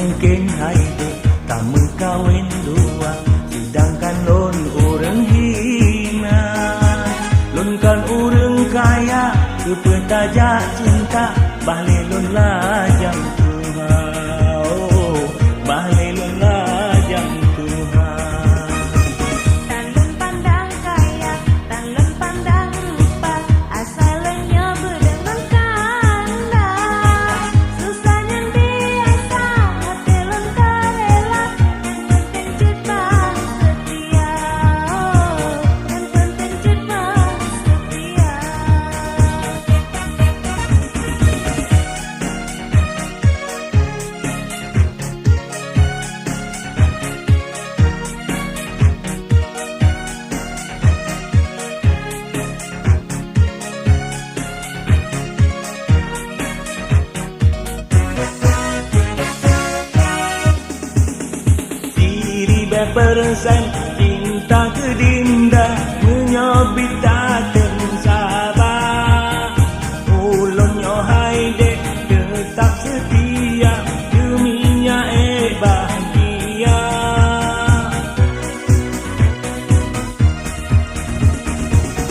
mungkin hidup tak kawin dua, sedangkan lon urang hina. Lon kan urang kaya, kepetaja cinta, balik lon lajang Tuhan. Oh, balik lon lajang Tuhan. Tan lon pandang kaya, tan lon pandang lupa, asalnya berdengan kanda. Susahnya biasa, hati lon karela, yang penting ciptaan setia. Oh, yang penting ciptaan setia. Diri berpersen cinta ke dinda, menyobit tak sabar. Ulonnya haide tetap setia, deminya bahagia.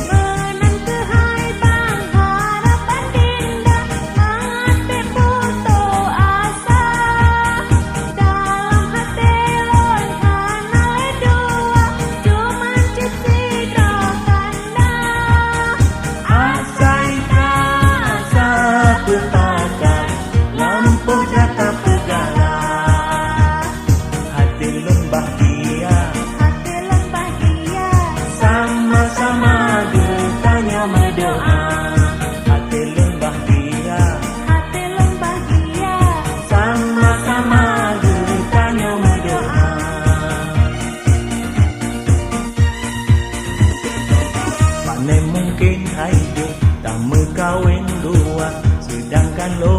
Menang ke hai bang harapan dinda, hati putus asa. Dalam hati lon hanale dua, cuma cici kanda. Asa asa petaka, lampu jata pegala. Hati lon bahagia, Hati lon bahagia, sama-sama bertanya berdoa. Hati lon bahagia, hati lon bahagia. sama-sama bertanya berdoa. Pandai mungkin hidup tak kawin dua, sedangkan lo